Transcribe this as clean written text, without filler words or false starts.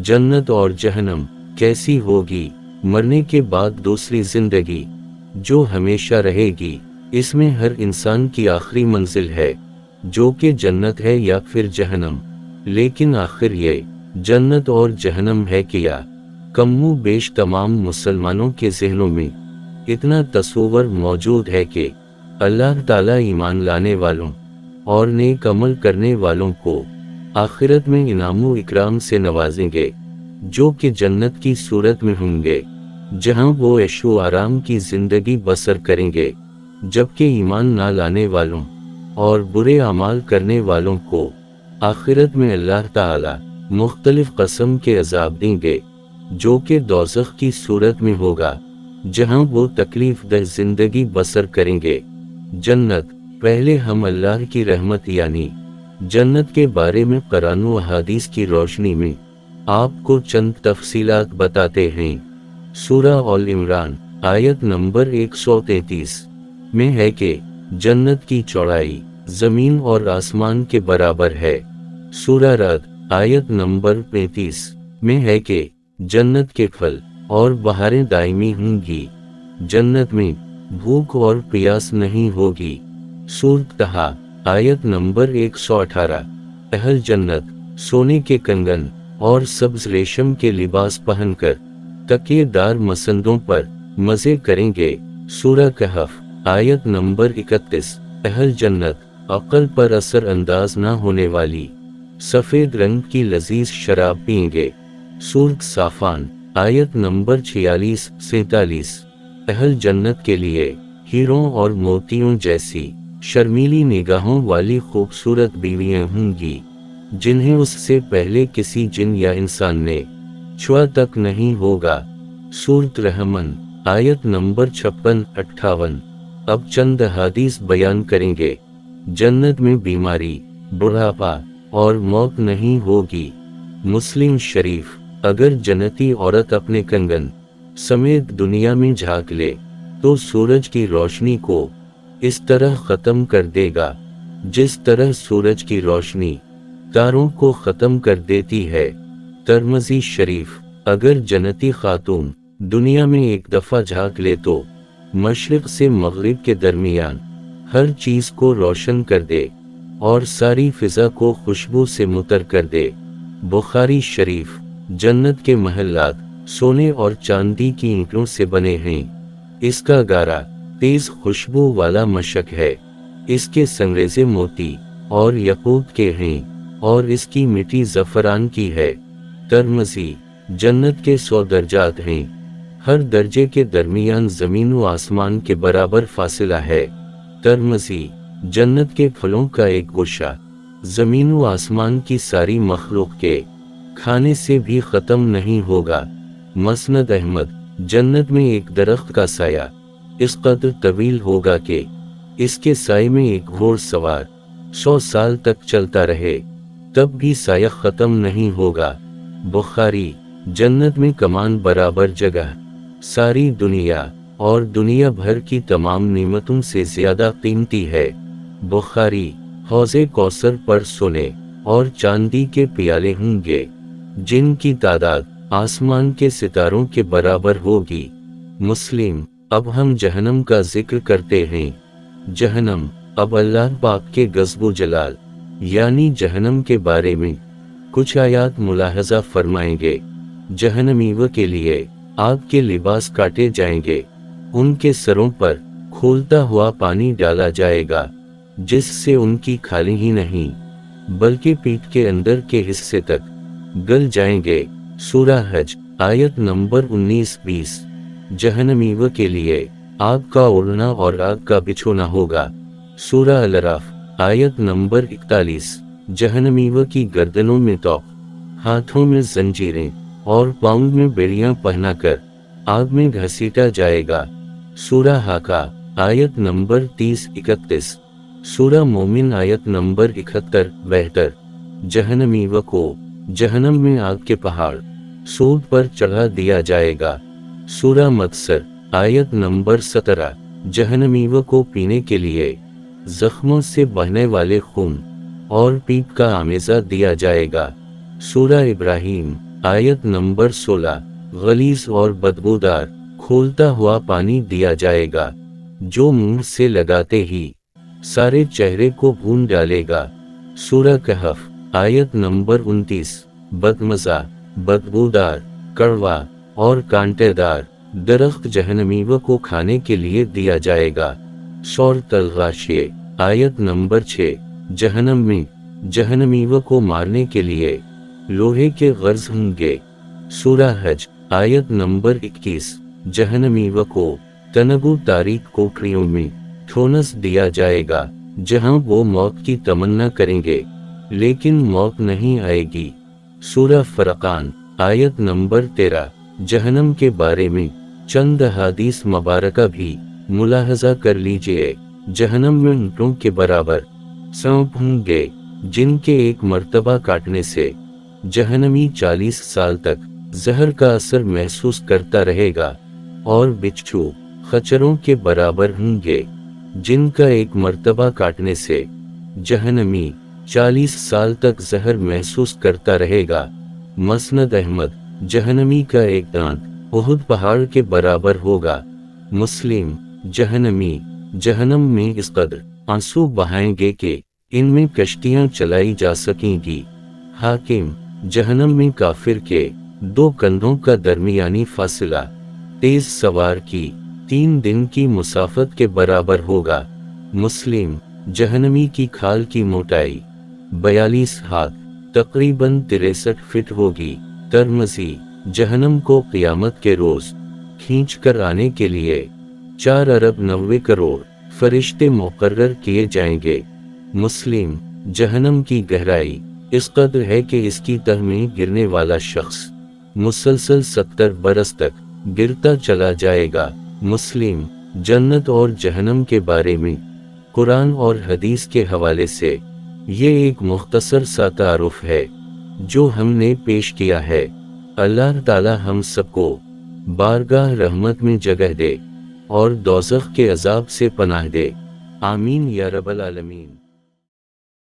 जन्नत और जहन्नम कैसी होगी, मरने के बाद दूसरी जिंदगी जो हमेशा रहेगी। इसमें हर इंसान की आखिरी मंजिल है, जो कि जन्नत है या फिर जहन्नम। लेकिन आखिर ये जन्नत और जहन्नम है क्या? कम्मो बेश तमाम मुसलमानों के ज़हनों में इतना तस्वर मौजूद है कि अल्लाह ताला ईमान लाने वालों और नेक अमल करने वालों को आखिरत में इनामो इकराम से नवाजेंगे, जो कि जन्नत की सूरत में होंगे, जहां वो ऐशो आराम की जिंदगी बसर करेंगे। जबकि ईमान ना लाने वालों और बुरे अमाल करने वालों को आखिरत में अल्लाह ताला मुख्तलिफ कस्म के अजाब देंगे, जो कि दोज़ख की सूरत में होगा, जहां वो तकलीफ दह जिंदगी बसर करेंगे। जन्नत, पहले हम अल्लाह की रहमत यानी जन्नत के बारे में कुरान व हदीस की रोशनी में आपको चंद तफसीलात बताते हैं। सूरा अल इमरान आयत नंबर 133 में है कि जन्नत की चौड़ाई जमीन और आसमान के बराबर है। सूरा रद आयत नंबर 35 में है कि जन्नत के फल और बहारें दायमी होंगी, जन्नत में भूख और प्यास नहीं होगी। सूरत तहा आयत नंबर 118, अहल जन्नत सोने के कंगन और सब्ज रेशम के लिबास पहनकर तकिएदार मसंदों पर मजे करेंगे। सूरा कहफ आयत नंबर 31, अहल जन्नत अक्ल पर असर अंदाज न होने वाली सफ़ेद रंग की लजीज शराब पिएंगे। सूरत साफान आयत नंबर 46-47, अहल जन्नत के लिए हीरों और मोतियों जैसी शर्मीली निगाहों वाली खूबसूरत बीवियां होंगी, जिन्हें उससे पहले किसी जिन या इंसान ने छुआ तक नहीं होगा। सूरत रहमन आयत नंबर 56-58। अब चंद हदीस बयान करेंगे। जन्नत में बीमारी, बुढ़ापा और मौत नहीं होगी। मुस्लिम शरीफ, अगर जन्नती औरत अपने कंगन समेत दुनिया में झांक ले तो सूरज की रोशनी को इस तरह खत्म कर देगा जिस तरह सूरज की रोशनी तारों को खत्म कर देती है। तिरमिज़ी शरीफ, अगर जन्नती खातून दुनिया में एक दफा झांक ले तो मशरिक से मगरिब के दरमियान हर चीज को रोशन कर दे और सारी फिजा को खुशबू से मुतर कर दे। बुखारी शरीफ, जन्नत के महल्लात सोने और चांदी की ईंटों से बने हैं। इसका गारा तेज खुशबू वाला मशक है। इसके संगरेजे मोती और यकूत के हैं और इसकी मिट्टी ज़फ़रान की है। तिरमिज़ी, जन्नत के 100 दर्जात हैं। हर दर्जे के दरमियान ज़मीन व आसमान के बराबर फासिला है। तिरमिज़ी, जन्नत के फलों का एक गुच्छा ज़मीन व आसमान की सारी मखलूक के खाने से भी ख़त्म नहीं होगा। मसनद अहमद, जन्नत में एक दरख्त का साया इस कदर तवील होगा कि इसके साए में एक घोड़सवार 100 साल तक चलता रहे, तब भी साया ख़त्म नहीं होगा। बुखारी, जन्नत में कमान बराबर जगह सारी दुनिया और दुनिया भर की तमाम नेमतों से ज्यादा कीमती है। बुखारी, हौज़े कौसर पर सोने और चांदी के प्याले होंगे जिनकी तादाद आसमान के सितारों के बराबर होगी। मुस्लिम, अब हम जहन्नम का जिक्र करते हैं। जहन्नम, अब अल्लाह पाक के गज़ब जलाल यानी जहन्नम के बारे में कुछ आयात मुलाहजा फरमाएंगे। जहन्नमीयों के लिए आग के लिबास काटे जाएंगे, उनके सरों पर खोलता हुआ पानी डाला जाएगा जिससे उनकी खाली ही नहीं बल्कि पीठ के अंदर के हिस्से तक गल जाएंगे। सूरा हज आयत नंबर 19-20, जहन्नमीयों के लिए आग का ओढ़ना और आग का बिछोना होगा। सूरा अल-अराफ आयत नंबर 41, जहन्नमीयों की गर्दनों में तौक, हाथों में जंजीरें और पाँव में बेड़ियां पहनाकर आग में घसीटा जाएगा। सूरा हाका आयत नंबर 30-31, सूरा मोमिन आयत नंबर 71-72, जहन्नमीयों को जहन्नम में आग के पहाड़ सूद पर चढ़ा दिया जाएगा। सूरा मत्सर आयत नंबर 17, जहन्नमीयों को पीने के लिए जख्मों से बहने वाले खून और पीप का आमेज़ा दिया जाएगा। सूरा इब्राहिम आयत नंबर 16। गलीज और बदबूदार खोलता हुआ पानी दिया जाएगा जो मुंह से लगाते ही सारे चेहरे को भून डालेगा। सूरह कहफ आयत नंबर 29। बदमज़ा, बदबूदार, कड़वा और कांटेदार दरख्त जहन्नमीयों को खाने के लिए दिया जाएगा। सूरह अल-गाशिया आयत नंबर 6। जहन्नमीयों को मारने के लिए लोहे के गर्ज होंगे। सूरह हज आयत नंबर 21। जहन्नमीयों को तनगु तारीख कोठरियों में ठोनस दिया जाएगा जहां वो मौत की तमन्ना करेंगे लेकिन मौत नहीं आएगी। सूरह फरकान आयत नंबर 13। जहन्नम के बारे में चंद हदीस मुबारका भी मुलाहजा कर लीजिए। जहन्नम में ऊंटों के बराबर सांप होंगे जिनके एक मर्तबा काटने से जहन्नमी 40 साल तक जहर का असर महसूस करता रहेगा, और बिच्छू खच्चरों के बराबर होंगे जिनका एक मर्तबा काटने से जहन्नमी 40 साल तक जहर महसूस करता रहेगा। मसनद अहमद जहन्नमी का एक दांत उहुद पहाड़ के बराबर होगा। मुस्लिम जहन्नमी जहन्नम में इस कदर आंसू बहाएंगे कि इनमें कश्तियां चलाई जा सकेंगी। हाकिम जहन्नम में काफिर के 2 कंधों का दरमियानी फासला तेज सवार की 3 दिन की मुसाफत के बराबर होगा। मुस्लिम जहन्नमी की खाल की मोटाई 42 हाथ तकरीबन 63 फीट होगी। तिरमिज़ी जहन्नम को क़यामत के रोज खींच कर आने के लिए 4 अरब 90 करोड़ फरिश्ते मुकर्रर किए जाएंगे। मुस्लिम जहन्नम की गहराई इस कदर है कि इसकी तह में गिरने वाला शख्स मुसलसल 70 बरस तक गिरता चला जाएगा। मुस्लिम जन्नत और जहन्नम के बारे में कुरान और हदीस के हवाले से ये एक मुख्तसर सा तारुफ है जो हमने पेश किया है। अल्लाह ताला हम सबको बारगाह रहमत में जगह दे और दोज़ख के अजाब से पनाह दे। आमीन या रब्बल आलमीन।